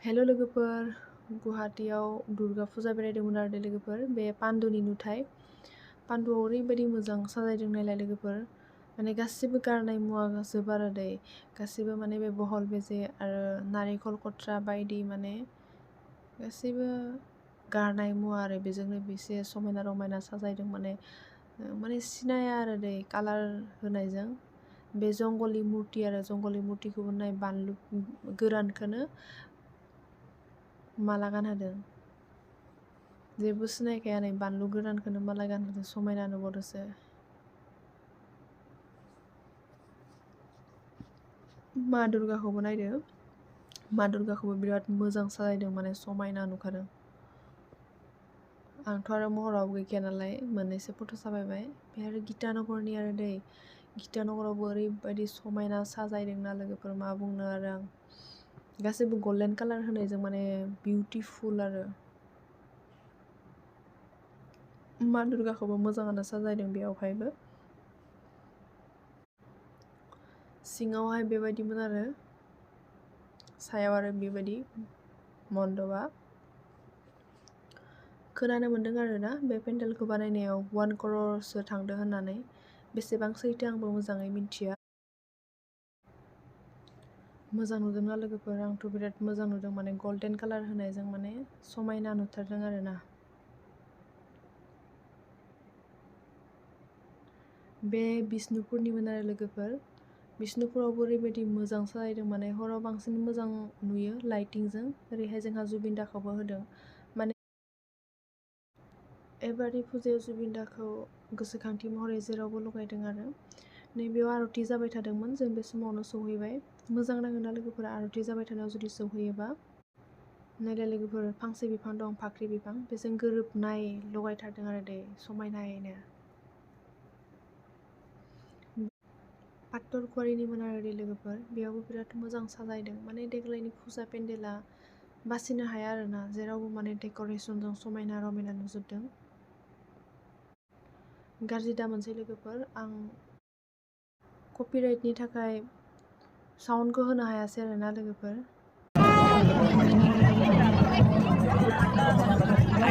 हेल' लोगोफोर, गुवाहाटीयाव दुर्गा फुजा बेरायदोंमोन आरो लोगोफोर। बे पान्डुनि नुथाय, पान्डुआव ओरैबायदि मोजां साजायदों नायलाय लोगोफोर। माने गासिबो गारनाय मुवा जोब आरो गासिबो माने बे बहल बेजे आरो नारेंखल खथ्रा बायदि माने गासिबो गारनाय मुवा आरो बेजोंनो बेसे समायना रमायना साजायदों माने सिनाया आरो कालार होनायजों। बे जंगलि मुर्ति आरो जंगलि मुर्तिखौबो नाय, बानलु गोरानखौनो माला गानहोदों। जेबो सिनायखाया नै बानलु गोरानखौनो माला गानहोदों, समायना नुबावदोंसो। मा दुर्गाखौबो नायदो, मा दुर्गाखौबो बिराद मोजां साजायदों, माने समायना नुखादों। आंथ' आरो महराव गैखाया नालाय मोननैसो फट' साफायबाय। बे आरो गितानगरनि आरो गितानगरावबो ओरैबायदि समायना साजायदोंना लोगोफोर, मा बुंनो आरो आं। गासैबो गल्डेन कालार होनायजों माने बिउटिफुल आरो। मा दुर्गाखौबो मोजाङानो साजायदों बेयावहायबो। सिङावहाय बेबायदिमोन आरो सायाव आरो बेबायदि मन्दपआ। खोनानो मोन्दों आरोना बे पेन्डेलखौ बानायनायाव 1 crore थांदों होननानै। बेसेबां सैथो आंबो मोजाङै मिथिया। मोजां नुदोंना लोगोफोर? आंथ' बिराद मोजां नुदों, माने गल्डेन कालार होनायजों माने समायना नुथारदों आरोना। बे बिष्णुपुरनिमोन आरो लोगोफोर। बिष्णुपुरावबो ओरैबायदि मोजां साजायदों, माने हराव बांसिन मोजां नुयो लाइटिंजों। ओरैहाय जोंहा जुबिन दाखौबो होदों। माने एबारनि फुजायाव जुबिन दाखौ गोसोखांथि महरै जेरावबो लगायदों आरो। नैबेयाव आरति जाबाय थादोंमोन, जों बे समावनो सहैबाय। मोजां नाङोना लोगोफोरा आरति जाबाय थानायाव जुदि सहैयोबा। नायलाय लोगोफोर, फांसे बिफां दं, फाख्रि बिफां, बेजों गोरोबनाय लगायथारदों आरो समायनायैनो। पात्तरकुवारिनिमोन आरो लोगोफोर। बेयावबो बिराद मोजां साजायदों, माने देग्लायनि फुजा पेन्डेला बासिनो हाया आरोना, जेरावबो माने डेक'रेसनजों समायना रमायना नुजोबदों। गाज्रि दामोनसै लोगोफोर, आं कपिराइटनि थाखाय साउन्डखौ होनो हायासै आरोना लोगोफोर।